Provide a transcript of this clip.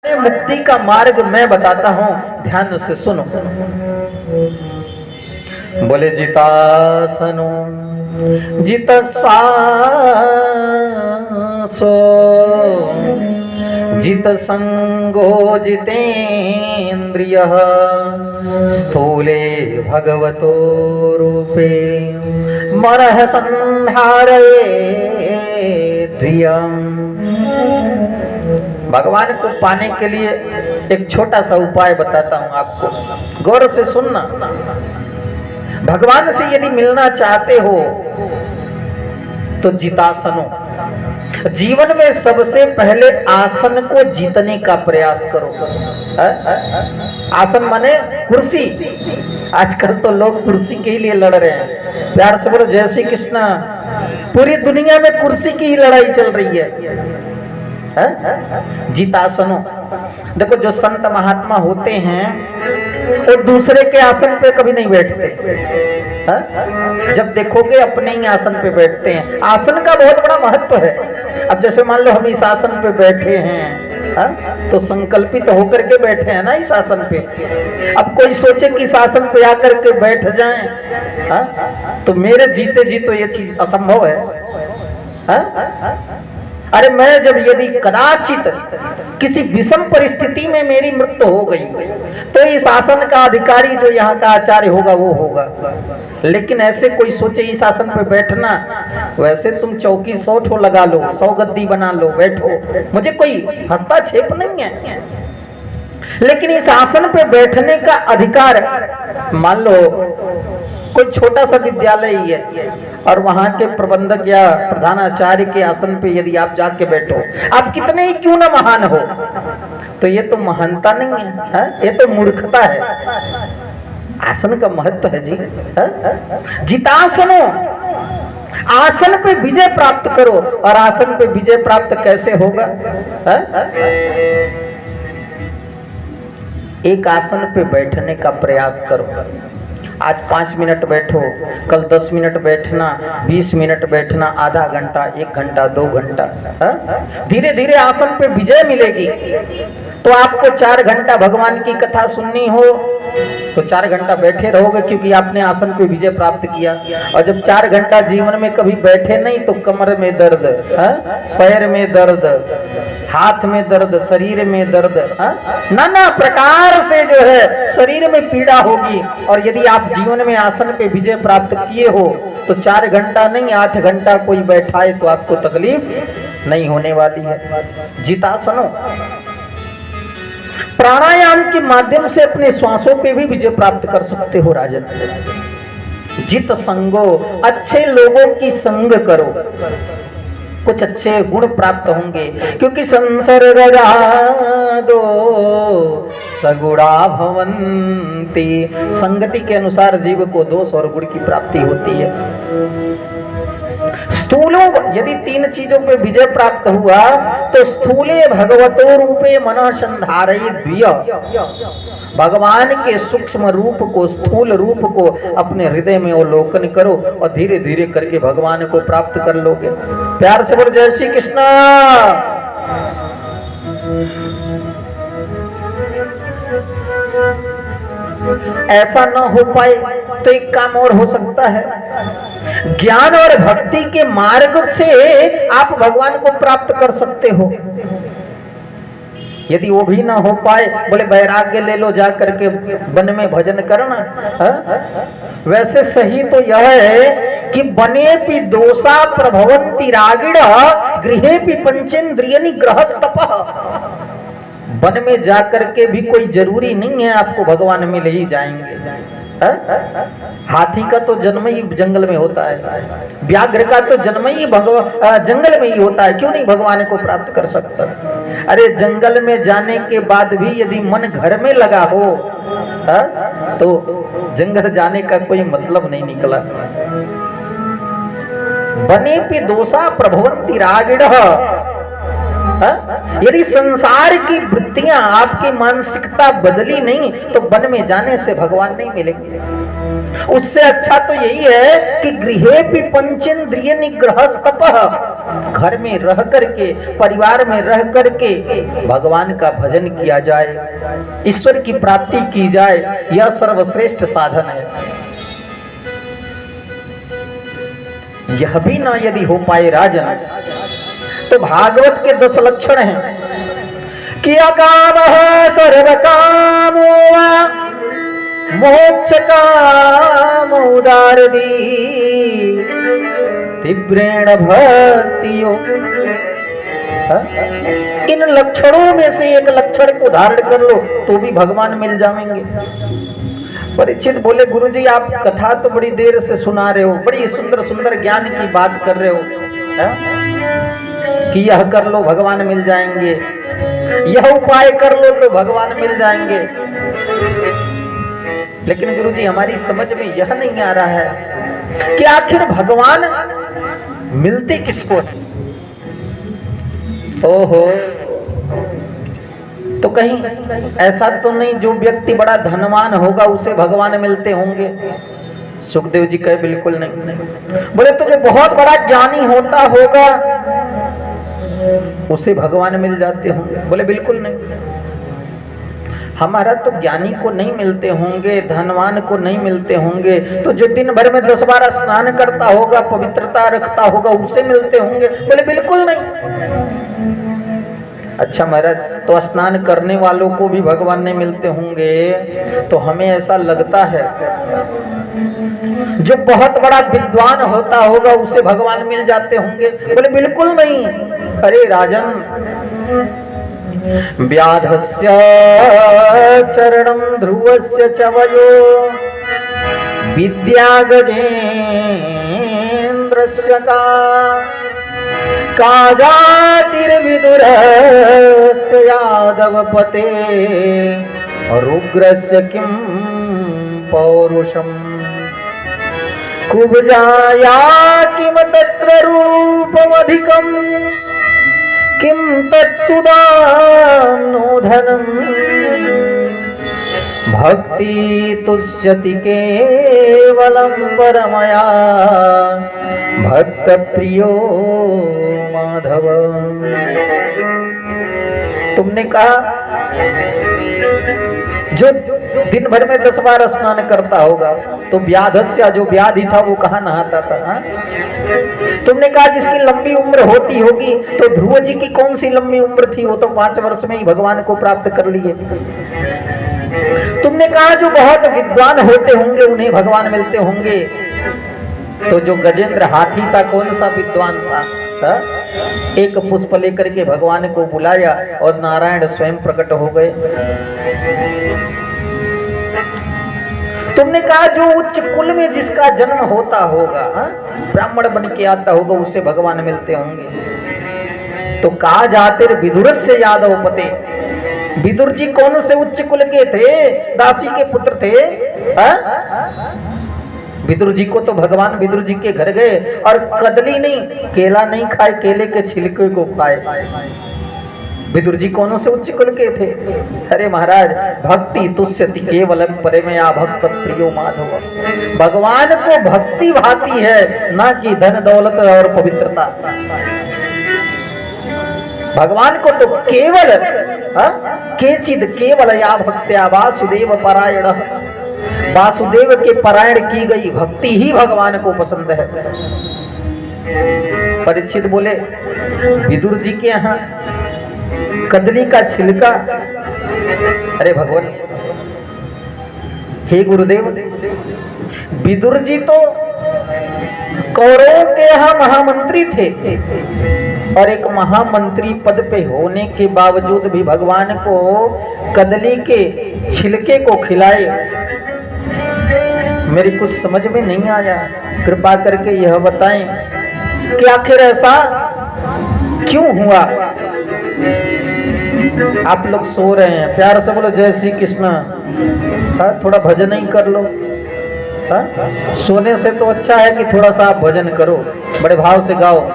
मुक्ति का मार्ग मैं बताता हूं, ध्यान से सुनो। बोले जितासनो जित श्वासो जित संगो जितेन्द्रिय स्थूले भगवतो रूपे मनः संधारयेद्रियम्। भगवान को पाने के लिए एक छोटा सा उपाय बताता हूं आपको, गौर से सुनना। भगवान से यदि मिलना चाहते हो तो जितासनो, जीवन में सबसे पहले आसन को जीतने का प्रयास करो। आसन माने कुर्सी। आजकल तो लोग कुर्सी के लिए लड़ रहे हैं। प्यार से बोलो जय श्री कृष्ण। पूरी दुनिया में कुर्सी की ही लड़ाई चल रही है। जितासनो, देखो जो संत महात्मा होते हैं वो दूसरे के आसन पे कभी नहीं बैठते। जब देखोगे अपने ही आसन पे बैठते हैं। आसन का बहुत बड़ा महत्व है। अब जैसे मान लो हम इस आसन पे बैठे हैं, तो संकल्पित होकर के बैठे हैं ना इस आसन पे। अब कोई सोचे कि इस आसन पे आकर के बैठ जाएं, तो मेरे जीते जी तो ये चीज असंभव है। अरे मैं जब यदि कदाचित किसी विषम परिस्थिति में मेरी मृत्यु हो गई तो इस आसन का अधिकारी जो यहाँ का आचार्य होगा वो होगा। लेकिन ऐसे कोई सोचे इस आसन पे बैठना, वैसे तुम चौकी 100 ठो लगा लो, 100 गद्दी बना लो, बैठो, मुझे कोई हस्तक्षेप नहीं है। लेकिन इस आसन पे बैठने का अधिकार, मान लो कोई छोटा सा विद्यालय ही है और वहां के प्रबंधक या प्रधानाचार्य के आसन पे यदि आप जाके बैठो, आप कितने ही क्यों ना महान हो, तो ये तो महानता नहीं है, ये तो मूर्खता है। आसन का महत्व है जी। जितासनो, आसन पे विजय प्राप्त करो। और आसन पे विजय प्राप्त कैसे होगा? एक आसन पे बैठने का प्रयास करो। आज 5 मिनट बैठो, कल 10 मिनट बैठना, 20 मिनट बैठना, आधा घंटा, 1 घंटा, 2 घंटा। धीरे धीरे आसन पे विजय मिलेगी। तो आपको 4 घंटा भगवान की कथा सुननी हो तो 4 घंटा बैठे रहोगे, क्योंकि आपने आसन पे विजय प्राप्त किया। और जब 4 घंटा जीवन में कभी बैठे नहीं तो कमर में दर्द, पैर में दर्द, हाथ में दर्द, शरीर में दर्द, नाना प्रकार से जो है शरीर में पीड़ा होगी। और यदि आप जीवन में आसन पे विजय प्राप्त किए हो तो 4 घंटा नहीं 8 घंटा कोई बैठाए तो आपको तकलीफ नहीं होने वाली है। जितासनो, प्राणायाम के माध्यम से अपने श्वासों पे भी विजय प्राप्त कर सकते हो राजन। जित संगो, अच्छे लोगों की संग करो, कुछ अच्छे गुण प्राप्त होंगे। क्योंकि संसर्ग दो सगुणा भवंती, संगति के अनुसार जीव को दोष और गुण की प्राप्ति होती है। स्थूलो, यदि 3 चीजों पे विजय प्राप्त हुआ तो स्थूले भगवतो रूपे मनः संधारयेद्रिय, भगवान के सूक्ष्म रूप को, स्थूल रूप को अपने हृदय में अवलोकन करो और धीरे धीरे करके भगवान को प्राप्त कर लोगे। प्यार से बोलो जय श्री कृष्ण। ऐसा न हो पाए तो एक काम और हो सकता है, ज्ञान और भक्ति के मार्ग से आप भगवान को प्राप्त कर सकते हो। यदि वो भी ना हो पाए, बोले वैराग्य ले लो, जा करके वन में भजन करना। वैसे सही तो यह है कि बने पि दोषा प्रभवंति रागिण गृहेपि पंचेन्द्रिय निग्रहस्तपः। वन में जाकर के भी कोई जरूरी नहीं है आपको भगवान मिल ही जाएंगे। हाथी का तो जन्म ही जंगल में होता है, व्याघ्र का तो जन्म ही जंगल में ही होता है, क्यों नहीं भगवान को प्राप्त कर सकता? अरे जंगल में जाने के बाद भी यदि मन घर में लगा हो तो जंगल जाने का कोई मतलब नहीं निकला। बने पे दोषा प्रभवंति रागिण, यदि संसार की वृत्तियां, आपकी मानसिकता बदली नहीं तो वन में जाने से भगवान नहीं मिलेंगे। उससे अच्छा तो यही है कि गृहेपि पंचेंद्रिय निग्रह तपः, घर में रह करके, परिवार में रह करके भगवान का भजन किया जाए, ईश्वर की प्राप्ति की जाए, यह सर्वश्रेष्ठ साधन है। यह भी ना यदि हो पाए राजन, तो भागवत के 10 लक्षण हैं कि अकामः सर्व कामो वा मोक्ष कामो उदारदी तीव्रेण भक्ति योग। इन लक्षणों में से एक लक्षण को धारण कर लो तो भी भगवान मिल जाएंगे। परीक्षित बोले, गुरुजी आप कथा तो बड़ी देर से सुना रहे हो, बड़ी सुंदर सुंदर ज्ञान की बात कर रहे हो, कि यह कर लो भगवान मिल जाएंगे, यह उपाय कर लो तो भगवान मिल जाएंगे। लेकिन गुरुजी हमारी समझ में यह नहीं आ रहा है कि आखिर भगवान मिलते किसको है। ओहो, तो कहीं ऐसा तो नहीं जो व्यक्ति बड़ा धनवान होगा उसे भगवान मिलते होंगे। सुखदेव जी कहे बिल्कुल नहीं। बोले तो जो बहुत बड़ा ज्ञानी होता होगा उसे भगवान मिल जाते होंगे। बोले बिल्कुल नहीं, हमारा तो ज्ञानी को नहीं मिलते होंगे, धनवान को नहीं मिलते होंगे, तो जो दिन भर में 10 बार स्नान करता होगा, पवित्रता रखता होगा, उसे मिलते होंगे। बोले बिल्कुल नहीं। अच्छा महाराज, तो स्नान करने वालों को भी भगवान नहीं मिलते होंगे, तो हमें ऐसा लगता है जो बहुत बड़ा विद्वान होता होगा उसे भगवान मिल जाते होंगे। बोले बिल्कुल नहीं। अरे राजन, व्याधस्य चरणं ध्रुवस्य च वयो विद्या गजेन्द्रस्य का जातिर्विदुरस्य यादवपते रुग्रस्य किं पौरुषम् कुब्जाया किम तत्र रूपमधिकम् किं तत्सुदाम्नो धनम् भक्ति तुष्यति केवलं परमया भक्त प्रियो माधव। तुमने कहा जो दिन भर में 10 बार स्नान करता होगा तो व्याधस्य, जो व्याधि था वो कहाँ नहाता था? तुमने कहा जिसकी लंबी उम्र होती होगी, तो ध्रुव जी की कौन सी लंबी उम्र थी? वो तो 5 वर्ष में ही भगवान को प्राप्त कर लिए। तुमने कहा जो बहुत विद्वान होते होंगे उन्हें भगवान मिलते होंगे, तो जो गजेंद्र हाथी था कौन सा विद्वान था? एक पुष्प लेकर के भगवान को बुलाया और नारायण स्वयं प्रकट हो गए। तुमने कहा जो उच्च कुल में जिसका जन्म होता होगा, ब्राह्मण बन के आता होगा, उसे भगवान मिलते होंगे। तो कहा जाते विदुरस्य यादवपते, विदुर जी कौन से उच्च कुल के थे? दासी के पुत्र थे। विदुर जी को तो भगवान विदुर जी के घर गए और कदली नहीं, केला नहीं खाए, केले के छिलके को खाए। विदुर जी कौन से उच्च कुल के थे? अरे महाराज, भक्ति तुष्यति केवलम परमया भक्त प्रियो माधव। भगवान को भक्ति भाती है, ना कि धन दौलत और पवित्रता। भगवान को तो केवल केचिद केवल या भक्त्या वासुदेव परायण, वासुदेव के परायण की गई भक्ति ही भगवान को पसंद है। परीक्षित बोले, विदुर जी के यहाँ कदली का छिलका? अरे भगवान, हे गुरुदेव, विदुर जी तो कौरवों के यहाँ महामंत्री थे और एक महामंत्री पद पे होने के बावजूद भी भगवान को कदली के छिलके को खिलाए। मेरी कुछ समझ में नहीं आया, कृपा करके यह बताएं कि आखिर ऐसा क्यों हुआ? आप लोग सो रहे हैं, प्यार से बोलो जय श्री कृष्ण। थोड़ा भजन ही कर लो। सोने से तो अच्छा है कि थोड़ा सा आप भजन करो, बड़े भाव से गाओ।